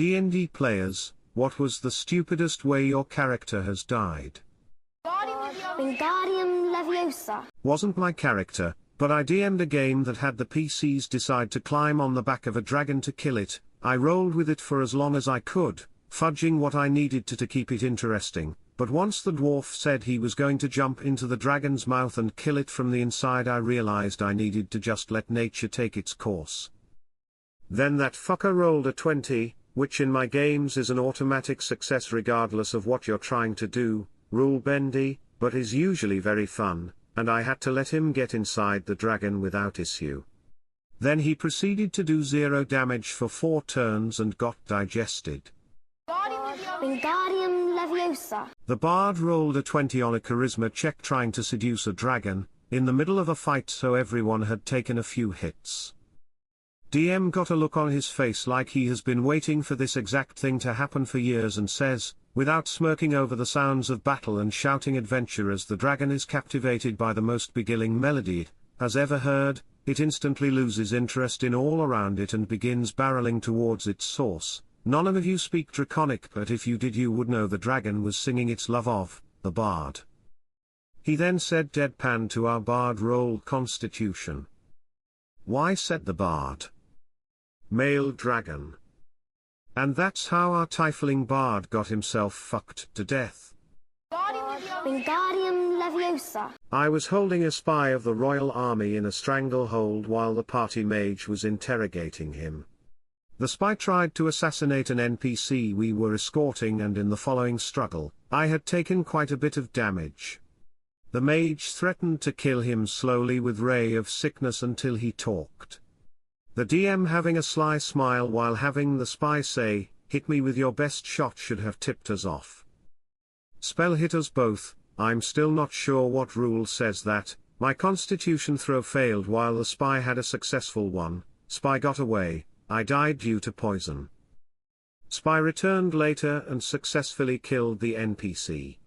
D&D players, what was the stupidest way your character has died? Wingardium Leviosa. Wasn't my character, but I DM'd a game that had the PCs decide to climb on the back of a dragon to kill it. I rolled with it for as long as I could, fudging what I needed to keep it interesting, but once the dwarf said he was going to jump into the dragon's mouth and kill it from the inside, I realized I needed to just let nature take its course. Then that fucker rolled a 20, which in my games is an automatic success regardless of what you're trying to do, rule bendy, but is usually very fun, and I had to let him get inside the dragon without issue. Then he proceeded to do 0 damage for 4 turns and got digested. Wingardium Leviosa. The bard rolled a 20 on a charisma check trying to seduce a dragon, in the middle of a fight, so everyone had taken a few hits. DM got a look on his face like he has been waiting for this exact thing to happen for years and says, without smirking over the sounds of battle and shouting adventure as the dragon is captivated by the most beguiling melody it has ever heard, it instantly loses interest in all around it and begins barreling towards its source. None of you speak Draconic, but if you did you would know the dragon was singing its love of the bard. He then said deadpan to our bard, roll Constitution. Why, said the bard. Male dragon. And that's how our tiefling bard got himself fucked to death. Wingardium Leviosa. I was holding a spy of the royal army in a stranglehold while the party mage was interrogating him. The spy tried to assassinate an NPC we were escorting, and in the following struggle, I had taken quite a bit of damage. The mage threatened to kill him slowly with ray of sickness until he talked. The DM, having a sly smile while having the spy say, "Hit me with your best shot," should have tipped us off. Spell hit us both. I'm still not sure what rule says that. My constitution throw failed while the spy had a successful one. Spy got away. I died due to poison. Spy returned later and successfully killed the NPC.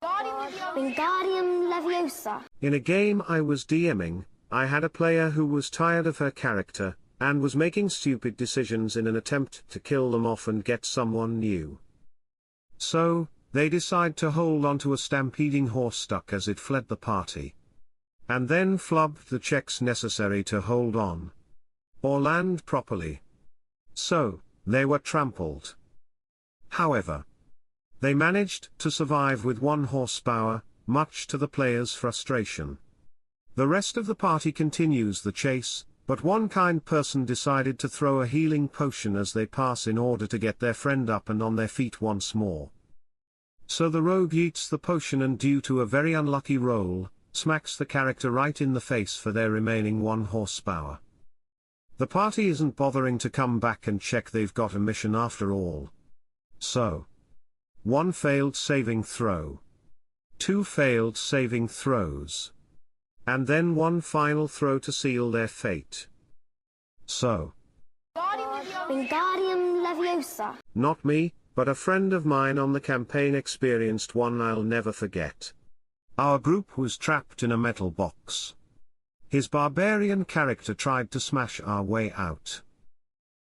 Wingardium Leviosa. In a game I was DMing, I had a player who was tired of her character, and was making stupid decisions in an attempt to kill them off and get someone new. So, they decide to hold onto a stampeding horse stuck as it fled the party. And then flubbed the checks necessary to hold on. Or land properly. So, they were trampled. However, they managed to survive with 1 horsepower, much to the player's frustration. The rest of the party continues the chase, but one kind person decided to throw a healing potion as they pass in order to get their friend up and on their feet once more. So the rogue eats the potion and, due to a very unlucky roll, smacks the character right in the face for their remaining 1 horsepower. The party isn't bothering to come back and check they've got a mission after all. So, 1 failed saving throw. 2 failed saving throws. And then 1 final throw to seal their fate. So, Wingardium Leviosa. not me, but a friend of mine on the campaign experienced one I'll never forget. Our group was trapped in a metal box. His barbarian character tried to smash our way out.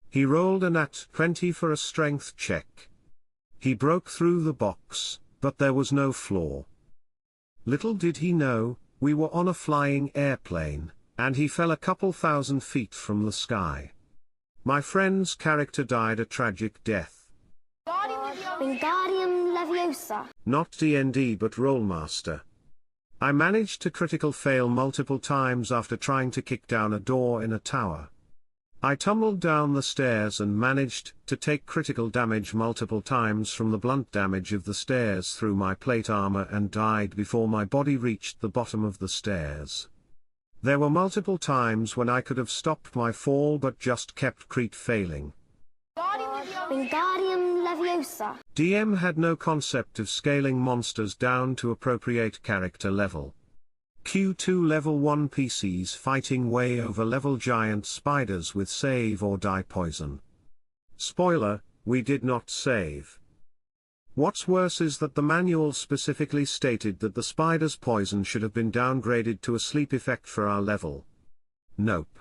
He rolled a nat 20 for a strength check. He broke through the box, but there was no floor. Little did he know, we were on a flying airplane, and he fell a couple thousand feet from the sky. My friend's character died a tragic death. Wingardium Leviosa. Not D&D but Rollmaster. I managed to critical fail multiple times after trying to kick down a door in a tower. I tumbled down the stairs and managed to take critical damage multiple times from the blunt damage of the stairs through my plate armor and died before my body reached the bottom of the stairs. There were multiple times when I could have stopped my fall but just kept crit failing. Wingardium Leviosa. DM had no concept of scaling monsters down to appropriate character level. Q2 level 1 PCs fighting way over level giant spiders with save or die poison. Spoiler, we did not save. What's worse is that the manual specifically stated that the spider's poison should have been downgraded to a sleep effect for our level. Nope.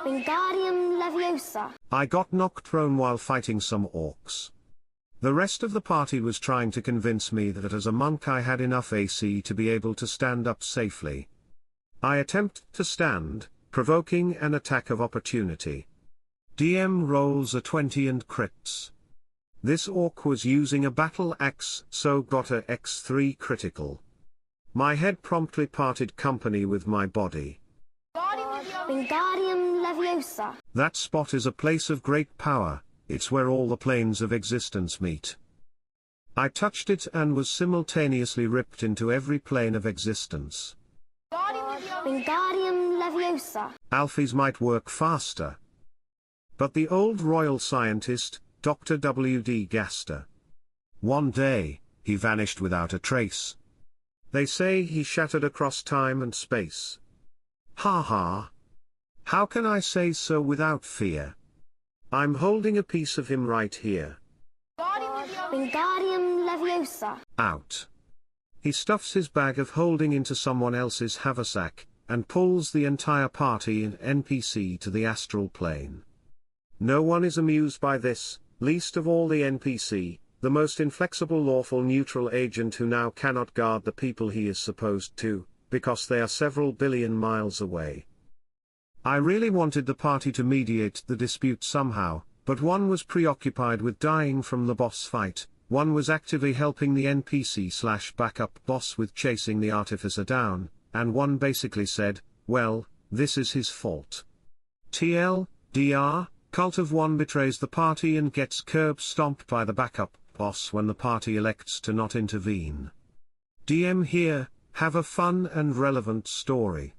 Wingardium Leviosa. I got knocked prone while fighting some orcs. The rest of the party was trying to convince me that as a monk I had enough AC to be able to stand up safely. I attempt to stand, provoking an attack of opportunity. DM rolls a 20 and crits. This orc was using a battle axe, so got a X3 critical. My head promptly parted company with my body. Wingardium Leviosa. That spot is a place of great power, it's where all the planes of existence meet. I touched it and was simultaneously ripped into every plane of existence. Wingardium Leviosa. Alphys might work faster. But the old royal scientist, Dr. W.D. Gaster. One day, he vanished without a trace. They say he shattered across time and space. Ha ha. How can I say so without fear? I'm holding a piece of him right here. Wingardium Leviosa. Out. He stuffs his bag of holding into someone else's haversack, and pulls the entire party and NPC to the astral plane. No one is amused by this, least of all the NPC, the most inflexible lawful neutral agent who now cannot guard the people he is supposed to, because they are several billion miles away. I really wanted the party to mediate the dispute somehow, but one was preoccupied with dying from the boss fight, one was actively helping the NPC/backup boss with chasing the artificer down, and one basically said, well, this is his fault. TLDR, Cult of One betrays the party and gets curb stomped by the backup boss when the party elects to not intervene. DM here, have a fun and relevant story.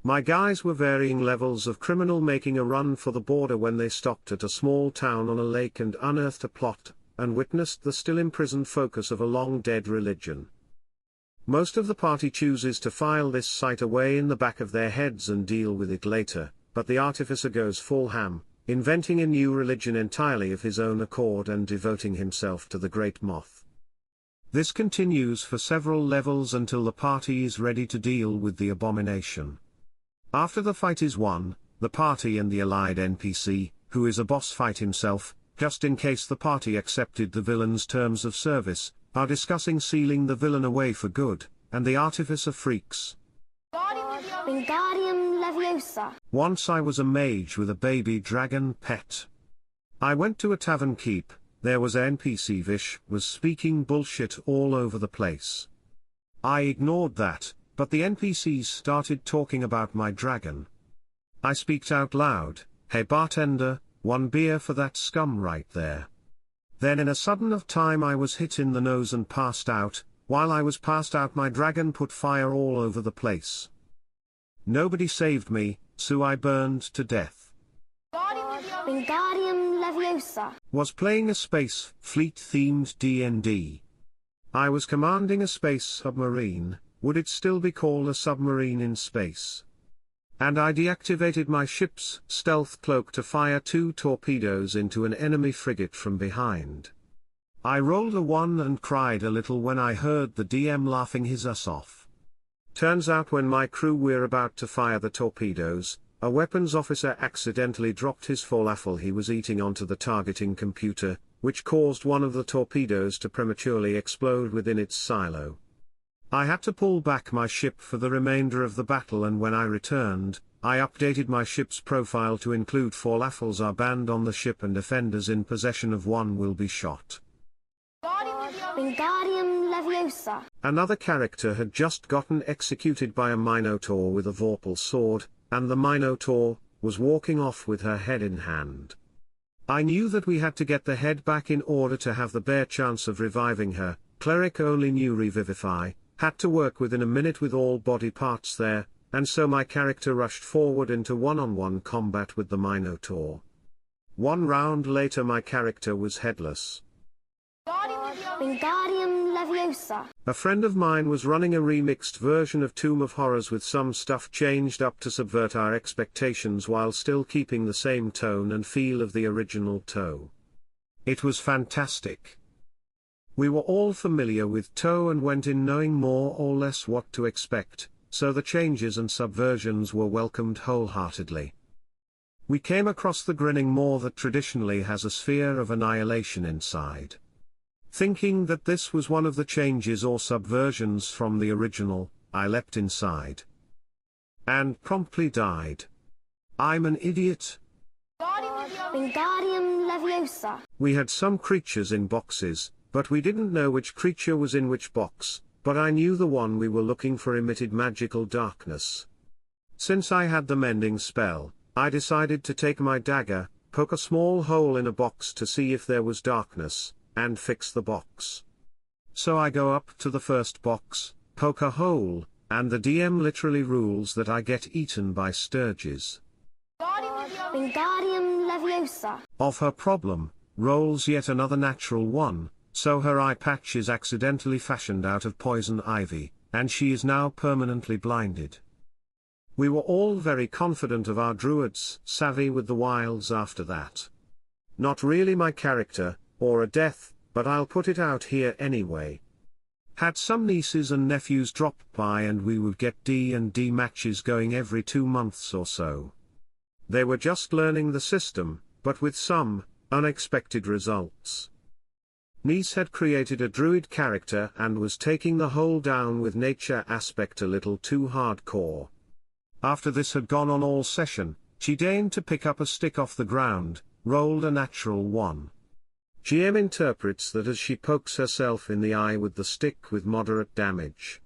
My guys were varying levels of criminal making a run for the border when they stopped at a small town on a lake and unearthed a plot, and witnessed the still imprisoned focus of a long-dead religion. Most of the party chooses to file this site away in the back of their heads and deal with it later, but the artificer goes full ham, inventing a new religion entirely of his own accord and devoting himself to the Great Moth. This continues for several levels until the party is ready to deal with the abomination. After the fight is won, the party and the allied NPC, who is a boss fight himself, just in case the party accepted the villain's terms of service, are discussing sealing the villain away for good, and the artificer freaks. Wingardium Leviosa. Once I was a mage with a baby dragon pet. I went to a tavern keep, there was NPC Vish was speaking bullshit all over the place. I ignored that, but the NPCs started talking about my dragon. I speaked out loud, hey bartender, 1 beer for that scum right there. Then in a sudden of time I was hit in the nose and passed out, while I was passed out my dragon put fire all over the place. Nobody saved me, so I burned to death. Wingardium Leviosa. Was playing a space fleet themed D&D. I was commanding a space submarine, would it still be called a submarine in space? And I deactivated my ship's stealth cloak to fire 2 torpedoes into an enemy frigate from behind. I rolled a 1 and cried a little when I heard the DM laughing his ass off. Turns out when my crew were about to fire the torpedoes, a weapons officer accidentally dropped his falafel he was eating onto the targeting computer, which caused one of the torpedoes to prematurely explode within its silo. I had to pull back my ship for the remainder of the battle, and when I returned, I updated my ship's profile to include falafels are banned on the ship and offenders in possession of one will be shot. Wingardium Leviosa. Another character had just gotten executed by a Minotaur with a Vorpal sword, and the Minotaur was walking off with her head in hand. I knew that we had to get the head back in order to have the bare chance of reviving her. Cleric only knew Revivify, had to work within a minute with all body parts there, and so my character rushed forward into one-on-one combat with the Minotaur. 1 round later my character was headless. Wingardium Leviosa. A friend of mine was running a remixed version of Tomb of Horrors with some stuff changed up to subvert our expectations while still keeping the same tone and feel of the original TOE. It was fantastic. We were all familiar with TOE and went in knowing more or less what to expect, so the changes and subversions were welcomed wholeheartedly. We came across the grinning maw that traditionally has a sphere of annihilation inside. Thinking that this was one of the changes or subversions from the original, I leapt inside. And promptly died. I'm an idiot. Wingardium Leviosa. We had some creatures in boxes, but we didn't know which creature was in which box, but I knew the one we were looking for emitted magical darkness. Since I had the mending spell, I decided to take my dagger, poke a small hole in a box to see if there was darkness, and fix the box. So I go up to the first box, poke a hole, and the DM literally rules that I get eaten by sturges. Wingardium Leviosa. Of her problem, rolls yet another natural one, so her eye patch is accidentally fashioned out of poison ivy, and she is now permanently blinded. We were all very confident of our druids, savvy with the wilds after that. Not really my character, or a death, but I'll put it out here anyway. Had some nieces and nephews drop by and we would get D&D matches going every 2 months or so. They were just learning the system, but with some unexpected results. Niece had created a druid character and was taking the whole down with nature aspect a little too hardcore. After this had gone on all session, she deigned to pick up a stick off the ground, rolled a natural 1. GM interprets that as she pokes herself in the eye with the stick with moderate damage.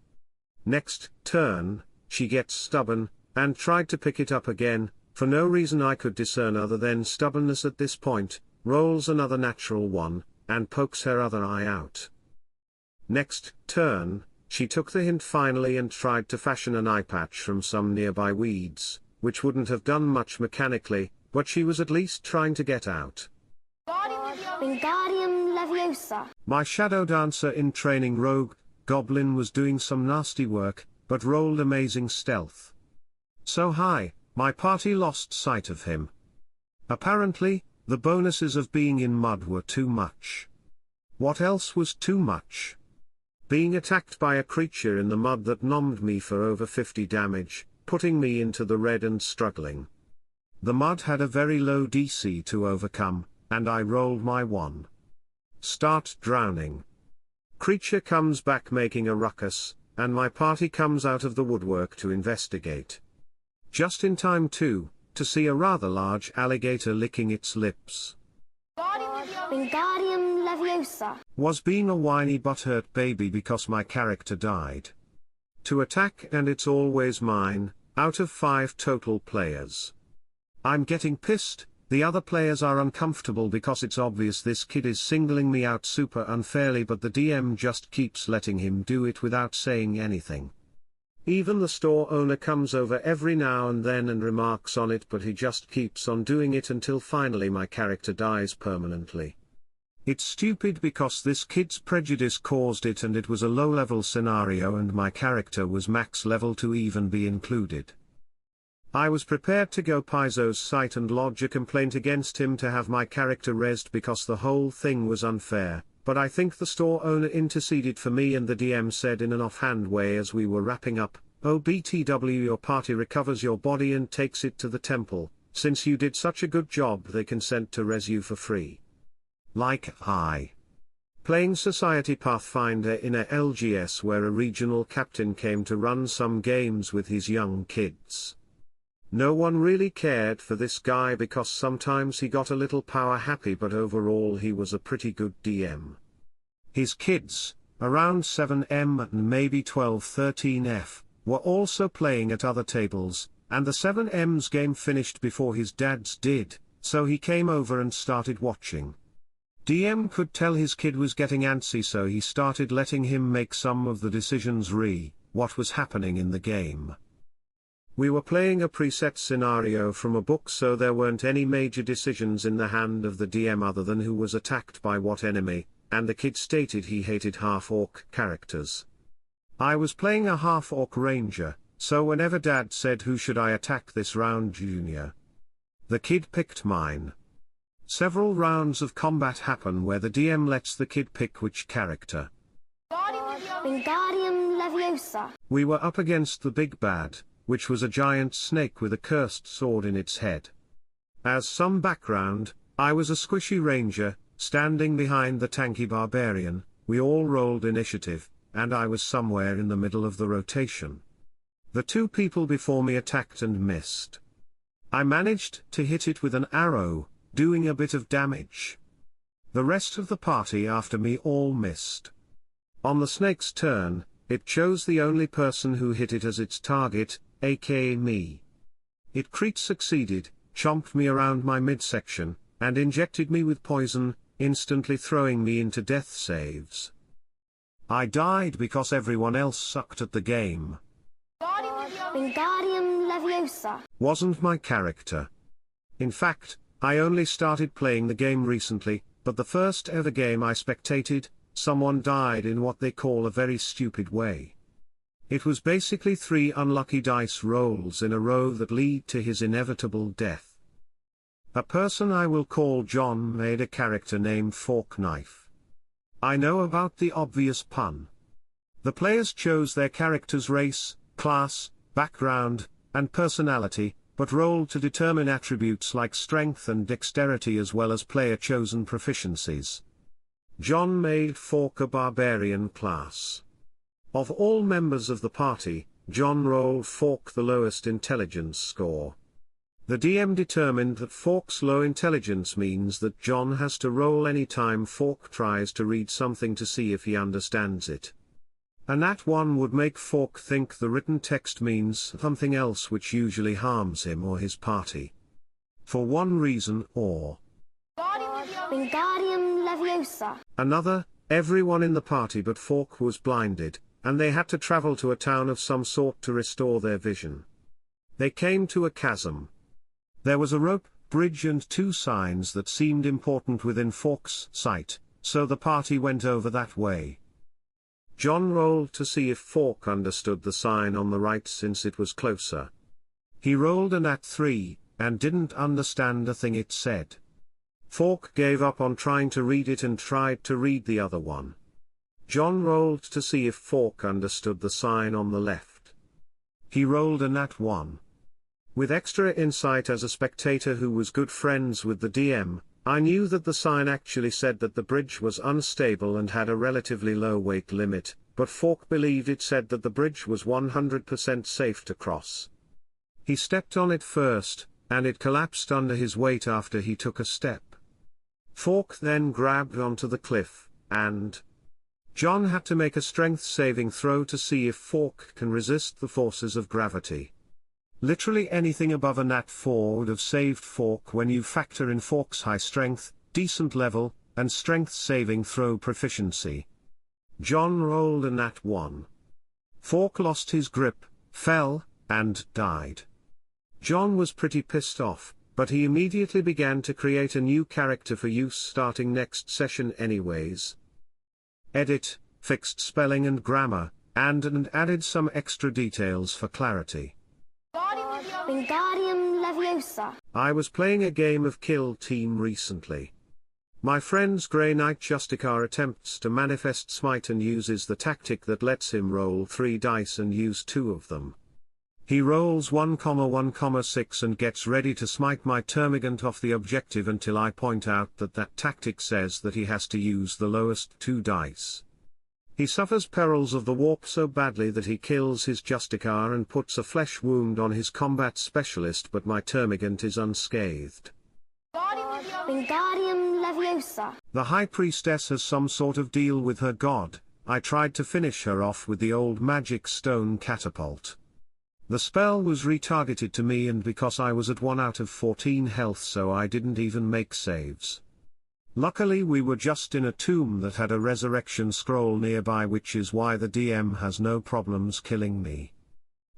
Next turn, she gets stubborn, and tried to pick it up again, for no reason I could discern other than stubbornness at this point, rolls another natural 1, and pokes her other eye out. Next turn, she took the hint finally and tried to fashion an eye patch from some nearby weeds, which wouldn't have done much mechanically, but she was at least trying to get out. Wingardium Leviosa. My shadow dancer in training rogue, goblin was doing some nasty work, but rolled amazing stealth. So high, my party lost sight of him. Apparently, the bonuses of being in mud were too much. What else was too much? Being attacked by a creature in the mud that nommed me for over 50 damage, putting me into the red and struggling. The mud had a very low DC to overcome, and I rolled my 1. Start drowning. Creature comes back making a ruckus, and my party comes out of the woodwork to investigate. Just in time too, to see a rather large alligator licking its lips. Wingardium Leviosa. Was being a whiny butthurt baby because my character died. To attack and it's always mine, out of 5 total players. I'm getting pissed, the other players are uncomfortable because it's obvious this kid is singling me out super unfairly, but the DM just keeps letting him do it without saying anything. Even the store owner comes over every now and then and remarks on it, but he just keeps on doing it until finally my character dies permanently. It's stupid because this kid's prejudice caused it, and it was a low-level scenario and my character was max level to even be included. I was prepared to go Paizo's site and lodge a complaint against him to have my character rezzed because the whole thing was unfair, but I think the store owner interceded for me and the DM said in an offhand way as we were wrapping up, "Oh BTW, your party recovers your body and takes it to the temple, since you did such a good job they consent to res you for free." Like I. Playing Society Pathfinder in a LGS where a regional captain came to run some games with his young kids. No one really cared for this guy because sometimes he got a little power happy, but overall he was a pretty good DM. His kids, around 7M and maybe 12-13F, were also playing at other tables, and the 7M's game finished before his dad's did, so he came over and started watching. DM could tell his kid was getting antsy, so he started letting him make some of the decisions what was happening in the game. We were playing a preset scenario from a book, so there weren't any major decisions in the hand of the DM other than who was attacked by what enemy, and the kid stated he hated half-orc characters. I was playing a half-orc ranger, so whenever Dad said who should I attack this round, Junior, the kid picked mine. Several rounds of combat happen where the DM lets the kid pick which character. Wingardium Leviosa. We were up against the big bad, which was a giant snake with a cursed sword in its head. As some background, I was a squishy ranger, standing behind the tanky barbarian. We all rolled initiative, and I was somewhere in the middle of the rotation. The two people before me attacked and missed. I managed to hit it with an arrow, doing a bit of damage. The rest of the party after me all missed. On the snake's turn, it chose the only person who hit it as its target, aka me. It crit succeeded, chomped me around my midsection, and injected me with poison, instantly throwing me into death saves. I died because everyone else sucked at the game. Wingardium Leviosa. Wasn't my character. In fact, I only started playing the game recently, but the first ever game I spectated, someone died in what they call a very stupid way. It was basically 3 unlucky dice rolls in a row that lead to his inevitable death. A person I will call John made a character named Fork Knife. I know about the obvious pun. The players chose their character's race, class, background, and personality, but rolled to determine attributes like strength and dexterity as well as player-chosen proficiencies. John made Fork a barbarian class. Of all members of the party, John rolled Fork the lowest intelligence score. The DM determined that Fork's low intelligence means that John has to roll any time Fork tries to read something to see if he understands it. A nat 1 would make Fork think the written text means something else which usually harms him or his party. For one reason or Wingardium Leviosa. another, everyone in the party but Fork was blinded, and they had to travel to a town of some sort to restore their vision. They came to a chasm. There was a rope, bridge and 2 signs that seemed important within Fork's sight, so the party went over that way. John rolled to see if Fork understood the sign on the right since it was closer. He rolled a nat 3, and didn't understand a thing it said. Fork gave up on trying to read it and tried to read the other one. John rolled to see if Fork understood the sign on the left. He rolled a nat 1. With extra insight as a spectator who was good friends with the DM, I knew that the sign actually said that the bridge was unstable and had a relatively low weight limit, but Fork believed it said that the bridge was 100% safe to cross. He stepped on it first, and it collapsed under his weight after he took a step. Fork then grabbed onto the cliff, and John had to make a strength saving throw to see if Fork can resist the forces of gravity. Literally anything above a nat 4 would have saved Fork when you factor in Fork's high strength, decent level, and strength saving throw proficiency. John rolled a nat 1. Fork lost his grip, fell, and died. John was pretty pissed off, but he immediately began to create a new character for use starting next session anyways. Edit, fixed spelling and grammar, and added some extra details for clarity. Wingardium Leviosa. I was playing a game of Kill Team recently. My friend's Grey Knight Justicar attempts to manifest Smite and uses the tactic that lets him roll 3 dice and use 2 of them. He rolls 1,1,6 and gets ready to smite my termagant off the objective until I point out that that tactic says that he has to use the lowest 2 dice. He suffers perils of the warp so badly that he kills his Justicar and puts a flesh wound on his combat specialist, but my termagant is unscathed. Wingardium Leviosa. The High Priestess has some sort of deal with her god. I tried to finish her off with the old magic stone catapult. The spell was retargeted to me, and because I was at 1 out of 14 health, so I didn't even make saves. Luckily we were just in a tomb that had a resurrection scroll nearby, which is why the DM has no problems killing me.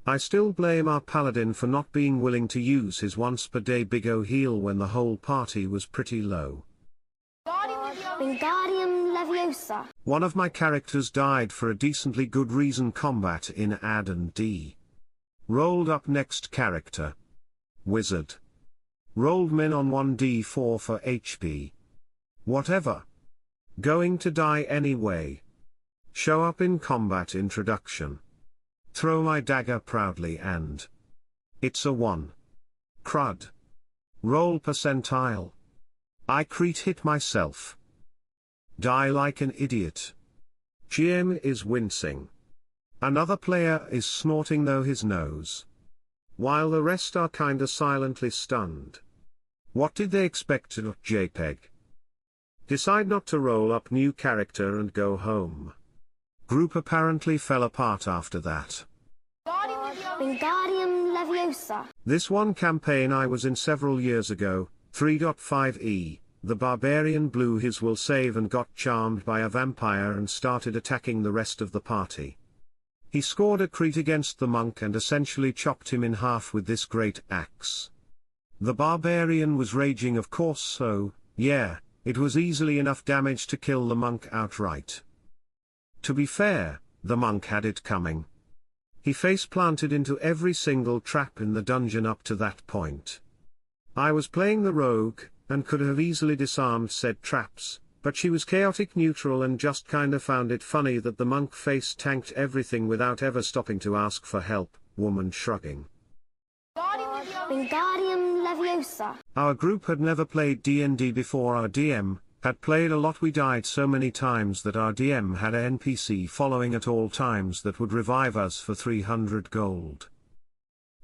I still blame our paladin for not being willing to use his once per day big O heal when the whole party was pretty low. Wingardium Leviosa. One of my characters died for a decently good reason combat in AD and D. Rolled up next character. Wizard. Rolled min on 1d4 for HP. Whatever. Going to die anyway. Show up in combat introduction. Throw my dagger proudly and it's a 1. Crud. Roll percentile. I crit hit myself. Die like an idiot. GM is wincing. Another player is snorting though his nose. While the rest are kinda silently stunned. What did they expect? JPEG. Decide not to roll up new character and go home. Group apparently fell apart after that. Wingardium Leviosa. This one campaign I was in several years ago, 3.5e, the barbarian blew his will save and got charmed by a vampire and started attacking the rest of the party. He scored a crit against the monk and essentially chopped him in half with this great axe. The barbarian was raging of course, so, yeah, it was easily enough damage to kill the monk outright. To be fair, the monk had it coming. He face-planted into every single trap in the dungeon up to that point. I was playing the rogue, and could have easily disarmed said traps, but she was chaotic neutral and just kinda found it funny that the monk face-tanked everything without ever stopping to ask for help, woman shrugging. Wingardium Leviosa. Our group had never played D&D before. Our DM had played a lot. We died so many times that our DM had an NPC following at all times that would revive us for 300 gold.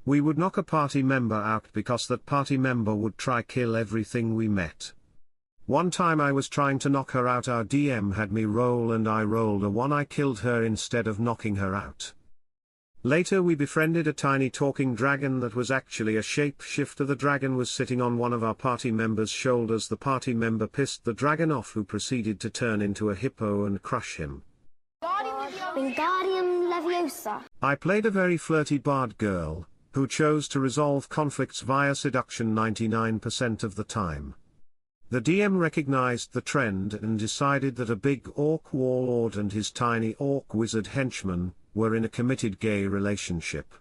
We would knock a party member out because that party member would try kill everything we met. One time I was trying to knock her out. Our DM had me roll and I rolled a 1. I killed her instead of knocking her out. Later we befriended a tiny talking dragon that was actually a shapeshifter. The dragon was sitting on one of our party members' shoulders. The party member pissed the dragon off, who proceeded to turn into a hippo and crush him. Wingardium Leviosa. I played a very flirty bard girl, who chose to resolve conflicts via seduction 99% of the time. The DM recognized the trend and decided that a big orc warlord and his tiny orc wizard henchman were in a committed gay relationship.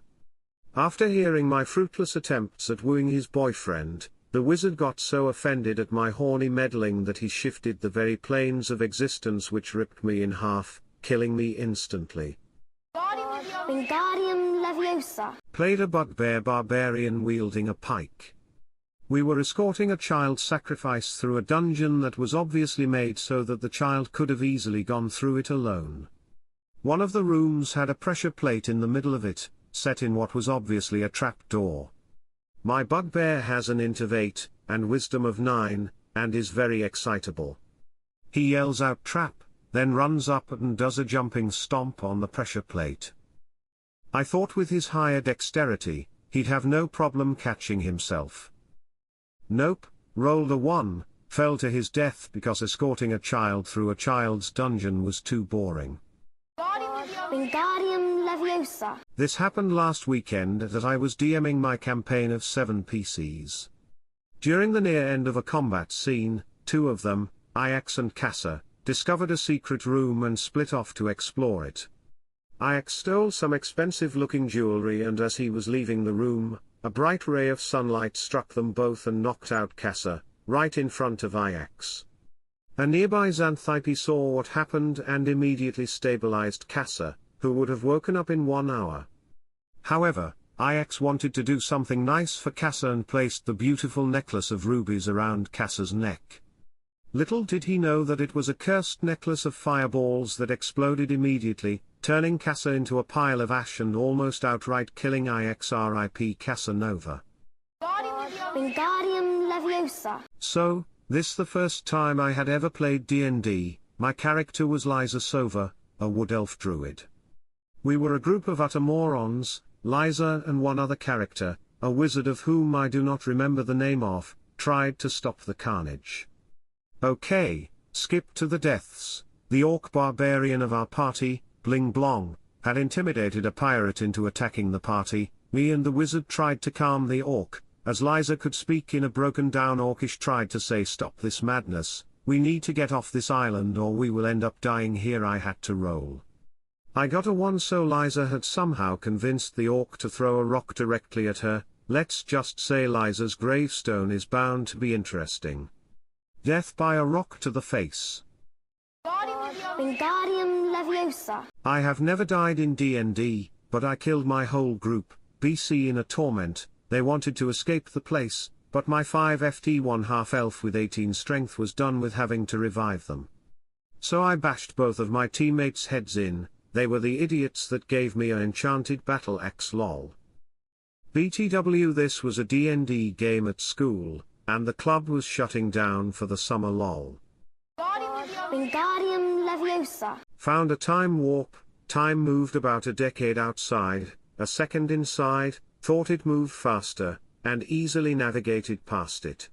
After hearing my fruitless attempts at wooing his boyfriend, the wizard got so offended at my horny meddling that he shifted the very planes of existence, which ripped me in half, killing me instantly. Wingardium Leviosa. Played a bugbear barbarian wielding a pike. We were escorting a child sacrifice through a dungeon that was obviously made so that the child could have easily gone through it alone. One of the rooms had a pressure plate in the middle of it, set in what was obviously a trap door. My bugbear has an int of 8, and wisdom of 9, and is very excitable. He yells out trap, then runs up and does a jumping stomp on the pressure plate. I thought with his higher dexterity, he'd have no problem catching himself. Nope, rolled a 1, fell to his death because escorting a child through a child's dungeon was too boring. Wingardium Leviosa. This happened last weekend that I was DMing my campaign of 7 PCs. During the near end of a combat scene, 2 of them, Ix and Casa, discovered a secret room and split off to explore it. Ix stole some expensive-looking jewelry, and as he was leaving the room, a bright ray of sunlight struck them both and knocked out Casa, right in front of Ix. A nearby Xanthippe saw what happened and immediately stabilized Casa, who would have woken up in 1 hour. However, Ix wanted to do something nice for Casa and placed the beautiful necklace of rubies around Casa's neck. Little did he know that it was a cursed necklace of fireballs that exploded immediately, turning Casa into a pile of ash and almost outright killing Ix. RIP Casanova. Wingardium Leviosa. So, this the first time I had ever played D&D, my character was Liza Sova, a wood elf druid. We were a group of utter morons, Liza and one other character, a wizard of whom I do not remember the name of, tried to stop the carnage. Okay, skip to the deaths. The orc barbarian of our party, Bling Blong, had intimidated a pirate into attacking the party. Me and the wizard tried to calm the orc, as Liza could speak in a broken down orcish, tried to say, "Stop this madness, we need to get off this island or we will end up dying here." I had to roll. I got a 1, so Liza had somehow convinced the orc to throw a rock directly at her. Let's just say Liza's gravestone is bound to be interesting. Death by a rock to the face. Wingardium Leviosa. I have never died in D&D, but I killed my whole group, BC, in a torment. They wanted to escape the place, but my 5 FT1 half-elf with 18 strength was done with having to revive them. So I bashed both of my teammates' heads in. They were the idiots that gave me an enchanted battle axe lol. BTW, this was a D&D game at school, and the club was shutting down for the summer lol. Wingardium Leviosa. Found a time warp, time moved about a decade outside, a second inside, thought it moved faster, and easily navigated past it.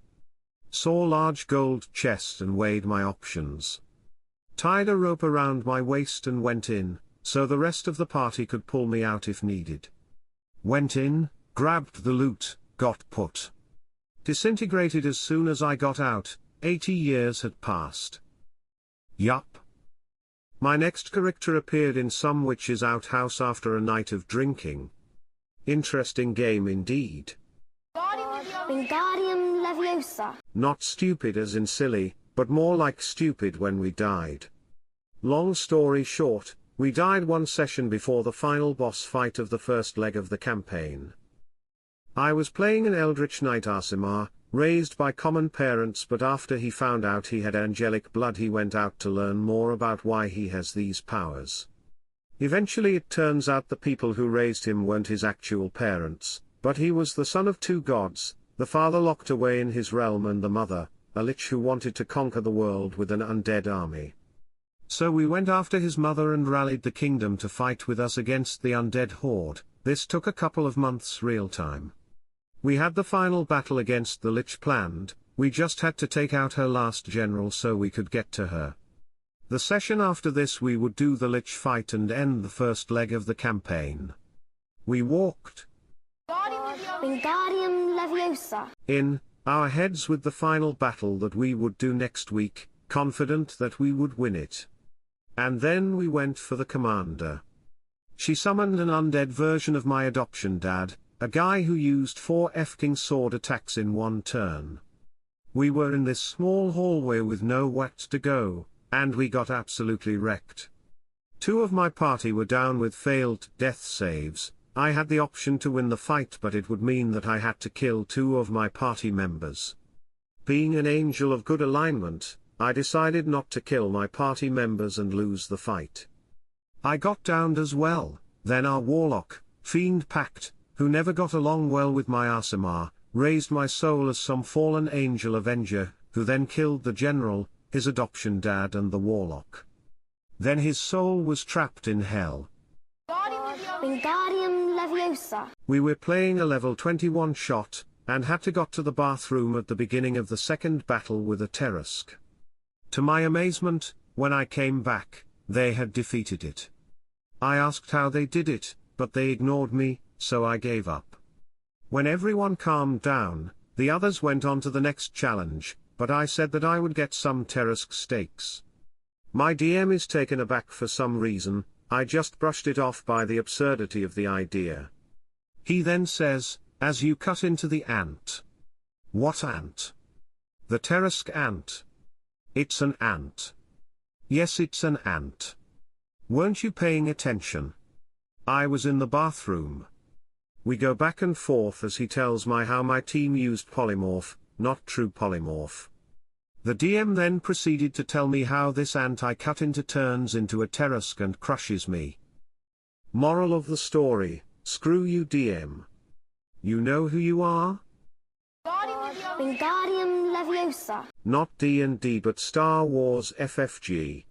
Saw large gold chest and weighed my options. Tied a rope around my waist and went in, so the rest of the party could pull me out if needed. Went in, grabbed the loot, got put. Disintegrated as soon as I got out. 80 years had passed. Yup. My next character appeared in some witch's outhouse after a night of drinking. Interesting game indeed. Wingardium Leviosa. Not stupid as in silly, but more like stupid when we died. Long story short, we died one session before the final boss fight of the first leg of the campaign. I was playing an Eldritch Knight Aasimar, raised by common parents, but after he found out he had angelic blood he went out to learn more about why he has these powers. Eventually it turns out the people who raised him weren't his actual parents, but he was the son of two gods, the father locked away in his realm and the mother, a lich who wanted to conquer the world with an undead army. So we went after his mother and rallied the kingdom to fight with us against the undead horde. This took a couple of months real time. We had the final battle against the lich planned, we just had to take out her last general so we could get to her. The session after this we would do the lich fight and end the first leg of the campaign. We walked Wingardium Leviosa. in our heads with the final battle that we would do next week, confident that we would win it. And then we went for the commander. She summoned an undead version of my adoption dad, a guy who used 4 effing sword attacks in one turn. We were in this small hallway with no what to go, and we got absolutely wrecked. 2 of my party were down with failed death saves. I had the option to win the fight, but it would mean that I had to kill 2 of my party members. Being an angel of good alignment, I decided not to kill my party members and lose the fight. I got downed as well. Then our warlock, Fiend Pact, who never got along well with my Aasimar, raised my soul as some fallen angel avenger, who then killed the general, his adoption dad and the warlock. Then his soul was trapped in hell. Wingardium Leviosa. We were playing a level 21 shot, and had to got to the bathroom at the beginning of the second battle with a Terusk. To my amazement, when I came back, they had defeated it. I asked how they did it, but they ignored me, so I gave up. When everyone calmed down, the others went on to the next challenge, but I said that I would get some Terusk stakes. My DM is taken aback for some reason. I just brushed it off by the absurdity of the idea. He then says, as you cut into the ant. What ant? The Terusk ant. It's an ant. Yes, it's an ant. Weren't you paying attention? I was in the bathroom. We go back and forth as he tells me how my team used polymorph, not true polymorph. The DM then proceeded to tell me how this ant I cut into turns into a Terusk and crushes me. Moral of the story, screw you DM. You know who you are? Wingardium Leviosa. Not D&D but Star Wars FFG.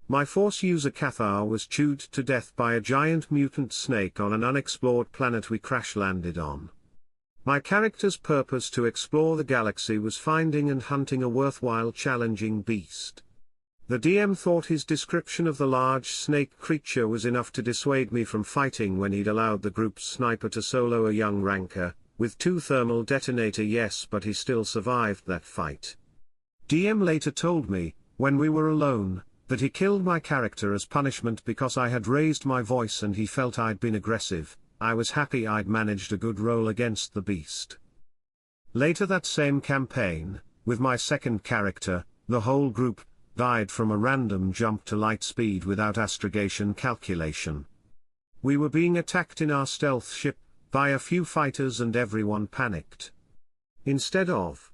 My Force user Cathar was chewed to death by a giant mutant snake on an unexplored planet we crash-landed on. My character's purpose to explore the galaxy was finding and hunting a worthwhile challenging beast. The DM thought his description of the large snake creature was enough to dissuade me from fighting when he'd allowed the group's sniper to solo a young ranker, with 2 thermal detonator. Yes, but he still survived that fight. DM later told me, when we were alone, that he killed my character as punishment because I had raised my voice and he felt I'd been aggressive. I was happy I'd managed a good roll against the beast. Later that same campaign, with my second character, the whole group died from a random jump to light speed without astrogation calculation. We were being attacked in our stealth ship by a few fighters and everyone panicked. instead of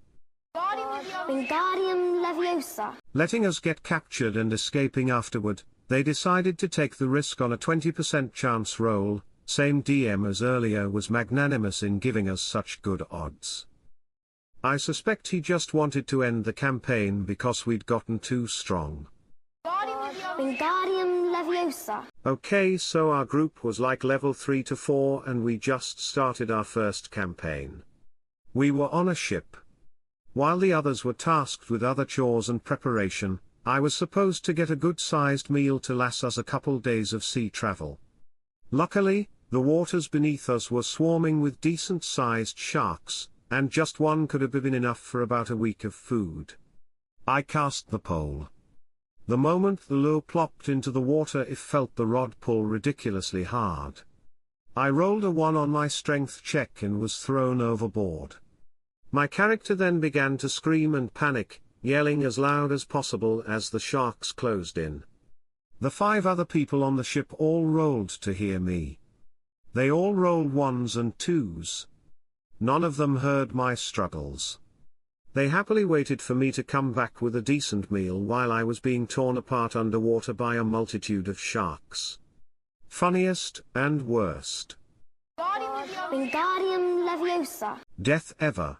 Wingardium Leviosa. letting us get captured and escaping afterward, they decided to take the risk on a 20% chance roll. Same DM as earlier was magnanimous in giving us such good odds. I suspect he just wanted to end the campaign because we'd gotten too strong. Wingardium Leviosa. Okay, so our group was like level 3 to 4 and we just started our first campaign. We were on a ship. While the others were tasked with other chores and preparation, I was supposed to get a good-sized meal to last us a couple days of sea travel. Luckily, the waters beneath us were swarming with decent-sized sharks, and just one could have been enough for about a week of food. I cast the pole. The moment the lure plopped into the water, it felt the rod pull ridiculously hard. I rolled a 1 on my strength check and was thrown overboard. My character then began to scream and panic, yelling as loud as possible as the sharks closed in. The 5 other people on the ship all rolled to hear me. They all rolled 1s and 2s. None of them heard my struggles. They happily waited for me to come back with a decent meal while I was being torn apart underwater by a multitude of sharks. Funniest and worst Wingardium Leviosa. death ever.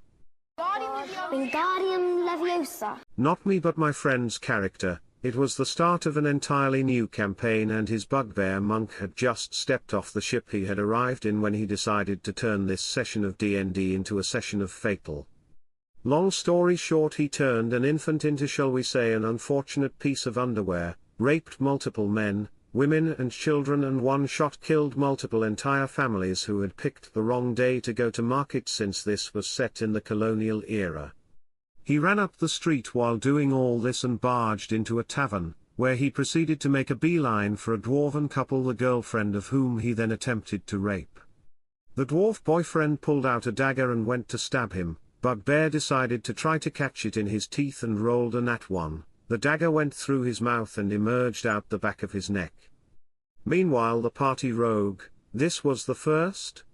Wingardium Leviosa. Not me but my friend's character. It was the start of an entirely new campaign and his bugbear monk had just stepped off the ship he had arrived in when he decided to turn this session of D&D into a session of Fatal. Long story short, he turned an infant into, shall we say, an unfortunate piece of underwear, raped multiple men, women and children, and one-shot killed multiple entire families who had picked the wrong day to go to market since this was set in the colonial era. He ran up the street while doing all this and barged into a tavern, where he proceeded to make a beeline for a dwarven couple, the girlfriend of whom he then attempted to rape. The dwarf boyfriend pulled out a dagger and went to stab him. Bugbear decided to try to catch it in his teeth and rolled a nat 1. The dagger went through his mouth and emerged out the back of his neck. Meanwhile, the party rogue, this was the first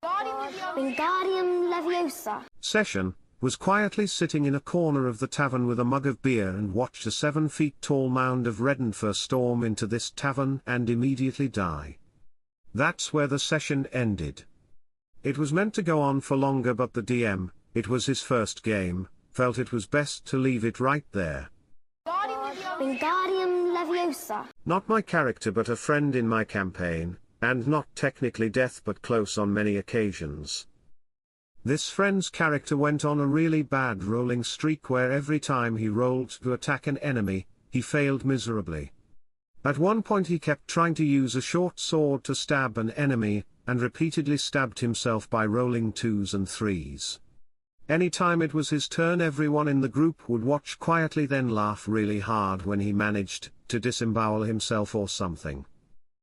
Wingardium Leviosa. session, was quietly sitting in a corner of the tavern with a mug of beer and watched a 7-feet-tall mound of reddened fur storm into this tavern and immediately die. That's where the session ended. It was meant to go on for longer, but the DM, it was his first game, felt it was best to leave it right there. Wingardium Leviosa. Not my character but a friend in my campaign, and not technically death but close on many occasions. This friend's character went on a really bad rolling streak where every time he rolled to attack an enemy, he failed miserably. At one point he kept trying to use a short sword to stab an enemy, and repeatedly stabbed himself by rolling 2s and 3s. Anytime it was his turn, everyone in the group would watch quietly then laugh really hard when he managed to disembowel himself or something.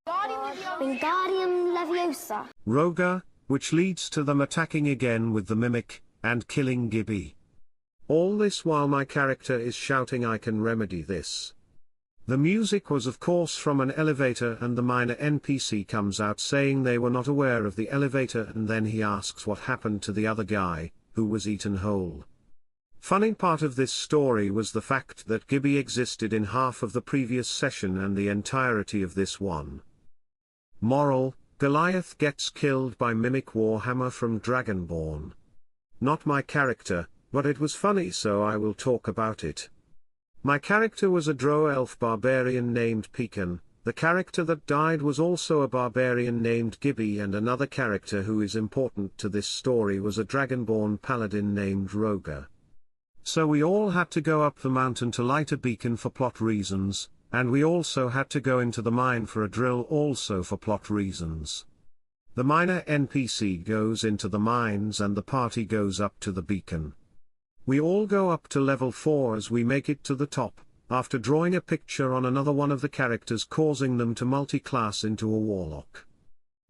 Wingardium Leviosa. Roga, which leads to them attacking again with the mimic, and killing Gibby. All this while my character is shouting, "I can remedy this." The music was of course from an elevator, and the minor NPC comes out saying they were not aware of the elevator, and then he asks what happened to the other guy, who was eaten whole. Funny part of this story was the fact that Gibby existed in half of the previous session and the entirety of this one. Moral: Goliath gets killed by Mimic Warhammer from Dragonborn. Not my character, but it was funny, so I will talk about it. My character was a drow elf barbarian named Pecan. The character that died was also a barbarian named Gibby, and another character who is important to this story was a dragonborn paladin named Roga. So we all had to go up the mountain to light a beacon for plot reasons, and we also had to go into the mine for a drill also for plot reasons. The minor NPC goes into the mines and the party goes up to the beacon. We all go up to level 4 as we make it to the top, after drawing a picture on another one of the characters, causing them to multi-class into a warlock.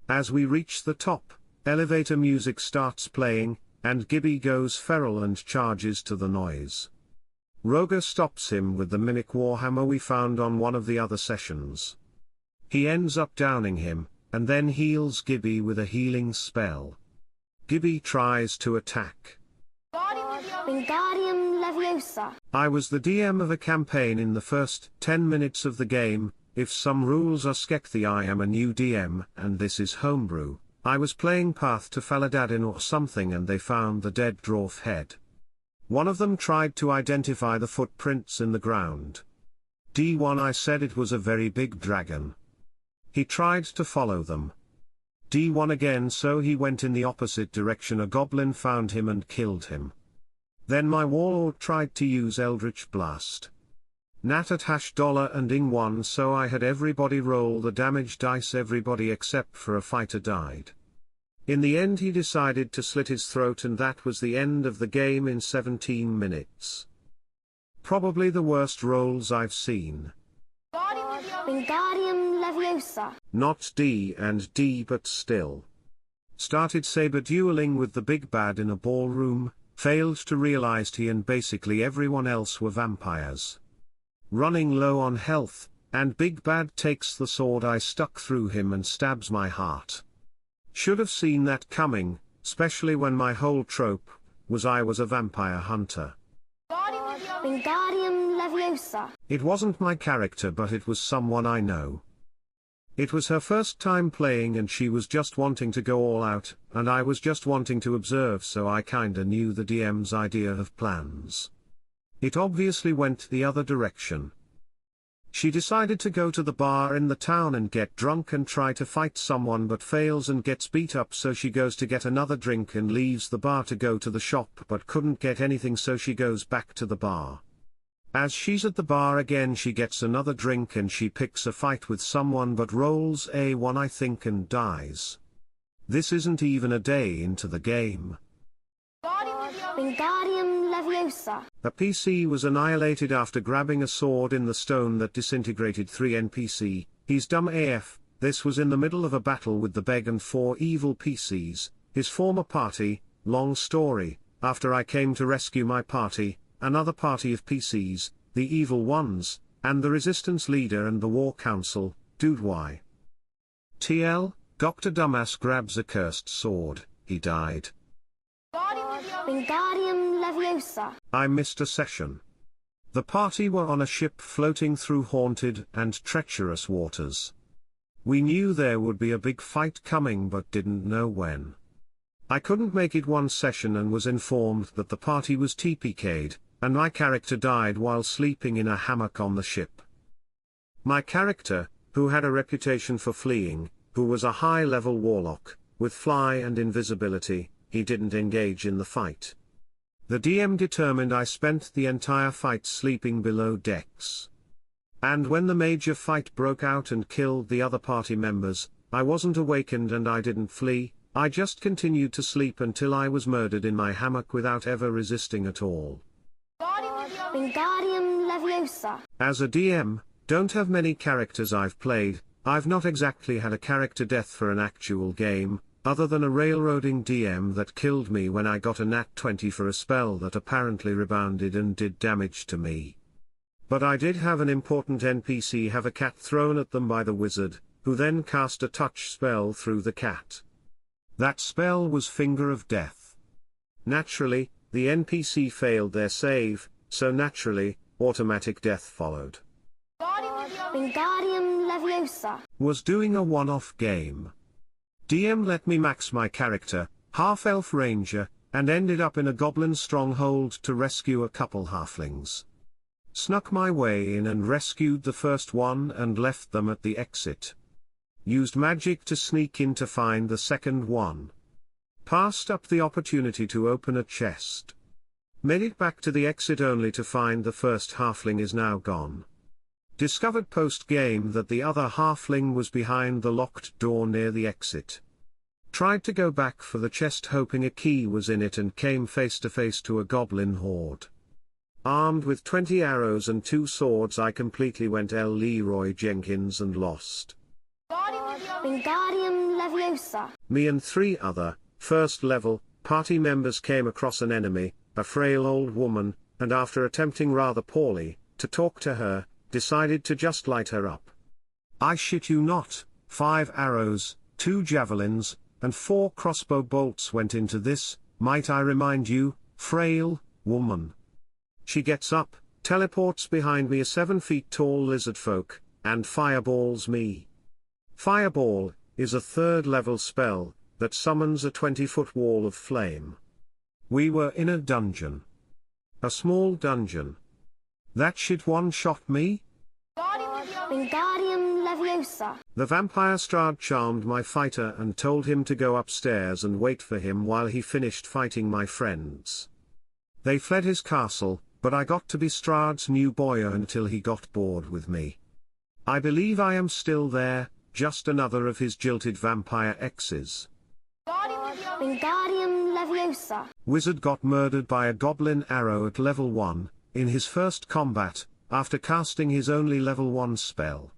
As we reach the top, elevator music starts playing, and Gibby goes feral and charges to the noise. Roga stops him with the Mimic Warhammer we found on one of the other sessions. He ends up downing him, and then heals Gibby with a healing spell. Gibby tries to attack. Wingardium Leviosa. I was the DM of a campaign in the first 10 minutes of the game. If some rules are skekthi, I am a new DM, and this is homebrew. I was playing Path to Faladadin or something and they found the dead dwarf head. One of them tried to identify the footprints in the ground. D1 I said it was a very big dragon. He tried to follow them. D1 again, so he went in the opposite direction. A goblin found him and killed him. Then my warlord tried to use Eldritch Blast. Nat at $$ and ing1, so I had everybody roll the damage dice. Everybody except for a fighter died. In the end he decided to slit his throat, and that was the end of the game in 17 minutes. Probably the worst rolls I've seen. Wingardium Leviosa. Not D and D, but still. Started saber dueling with the big bad in a ballroom, failed to realize he and basically everyone else were vampires. Running low on health, and big bad takes the sword I stuck through him and stabs my heart. Should have seen that coming, especially when my whole trope was I was a vampire hunter. Wingardium Leviosa. It wasn't my character, but it was someone I know. It was her first time playing and she was just wanting to go all out, and I was just wanting to observe, so I kinda knew the DM's idea of plans. It obviously went the other direction. She decided to go to the bar in the town and get drunk and try to fight someone, but fails and gets beat up, so she goes to get another drink and leaves the bar to go to the shop but couldn't get anything, so she goes back to the bar. As she's at the bar again, she gets another drink and she picks a fight with someone but rolls A1 I think and dies. This isn't even a day into the game. Wingardium Leviosa. A PC was annihilated after grabbing a sword in the stone that disintegrated 3 NPC. He's dumb AF. This was in the middle of a battle with the Beg and 4 evil PCs, his former party. Long story. After I came to rescue my party, another party of PCs, the evil ones, and the resistance leader and the war council. Dude, why? TL, Dr. Dumbass grabs a cursed sword. He died. Wingardium Leviosa. I missed a session. The party were on a ship floating through haunted and treacherous waters. We knew there would be a big fight coming but didn't know when. I couldn't make it one session and was informed that the party was TPK'd, and my character died while sleeping in a hammock on the ship. My character, who had a reputation for fleeing, who was a high-level warlock, with fly and invisibility, he didn't engage in the fight. The DM determined I spent the entire fight sleeping below decks. And when the major fight broke out and killed the other party members, I wasn't awakened and I didn't flee, I just continued to sleep until I was murdered in my hammock without ever resisting at all. Wingardium Leviosa. As a DM, don't have many characters I've played. I've not exactly had a character death for an actual game, other than a railroading DM that killed me when I got a nat 20 for a spell that apparently rebounded and did damage to me. But I did have an important NPC have a cat thrown at them by the wizard, who then cast a touch spell through the cat. That spell was Finger of Death. Naturally, the NPC failed their save, so naturally, automatic death followed. Wingardium Leviosa. Was doing a one-off game. DM let me max my character, half-elf ranger, and ended up in a goblin stronghold to rescue a couple halflings. Snuck my way in and rescued the first one and left them at the exit. Used magic to sneak in to find the second one. Passed up the opportunity to open a chest. Made it back to the exit only to find the first halfling is now gone. Discovered post-game that the other halfling was behind the locked door near the exit. Tried to go back for the chest hoping a key was in it and came face to face to a goblin horde. Armed with 20 arrows and 2 swords, I completely went L. Leroy Jenkins and lost. Wingardium Leviosa. Me and 3 other, first-level, party members came across an enemy, a frail old woman, and after attempting rather poorly to talk to her, decided to just light her up. I shit you not, 5 arrows, 2 javelins, and 4 crossbow bolts went into this, might I remind you, frail, woman. She gets up, teleports behind me a 7 feet tall lizard folk, and fireballs me. Fireball is a 3rd level spell that summons a 20-foot wall of flame. We were in a dungeon. A small dungeon. That shit one-shot me? Wingardium Leviosa. The vampire Strahd charmed my fighter and told him to go upstairs and wait for him while he finished fighting my friends. They fled his castle, but I got to be Strahd's new boyo until he got bored with me. I believe I am still there, just another of his jilted vampire exes. Wingardium Leviosa. Wizard got murdered by a goblin arrow at level 1, in his first combat, after casting his only level 1 spell.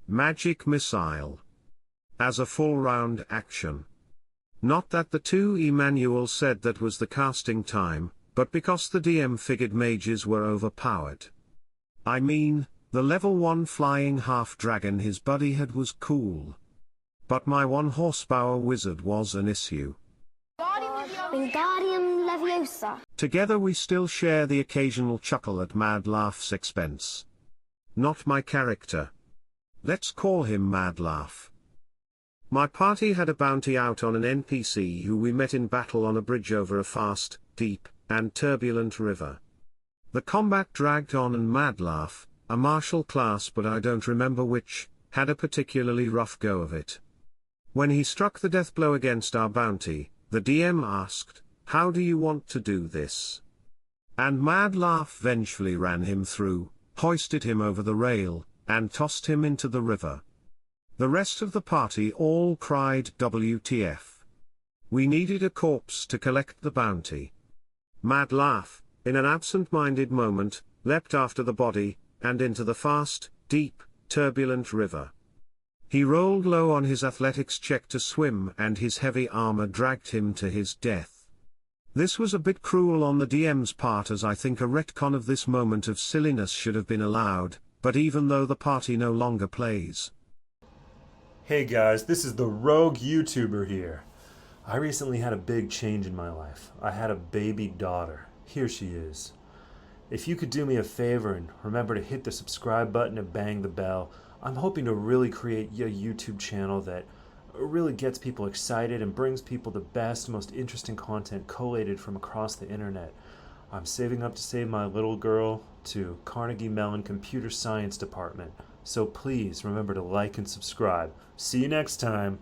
Magic Missile. As a full round action. Not that the 2E manual said that was the casting time, but because the DM figured mages were overpowered. I mean, the level 1 flying half-dragon his buddy had was cool. But my 1 horsepower wizard was an issue. Wingardium Leviosa. Together we still share the occasional chuckle at Mad Laugh's expense. Not my character. Let's call him Mad Laugh. My party had a bounty out on an NPC who we met in battle on a bridge over a fast, deep, and turbulent river. The combat dragged on and Mad Laugh, a martial class but I don't remember which, had a particularly rough go of it. When he struck the death blow against our bounty, the DM asked, "How do you want to do this?" And Mad Laugh vengefully ran him through, hoisted him over the rail, and tossed him into the river. The rest of the party all cried WTF. We needed a corpse to collect the bounty. Mad Laugh, in an absent-minded moment, leapt after the body, and into the fast, deep, turbulent river. He rolled low on his athletics check to swim and his heavy armor dragged him to his death. This was a bit cruel on the DM's part as I think a retcon of this moment of silliness should have been allowed, but even though the party no longer plays. Hey guys, this is the Rogue YouTuber here. I recently had a big change in my life. I had a baby daughter. Here she is. If you could do me a favor and remember to hit the subscribe button and bang the bell, I'm hoping to really create a YouTube channel that really gets people excited and brings people the best, most interesting content collated from across the internet. I'm saving up to save my little girl to Carnegie Mellon Computer Science Department. So please remember to like and subscribe. See you next time.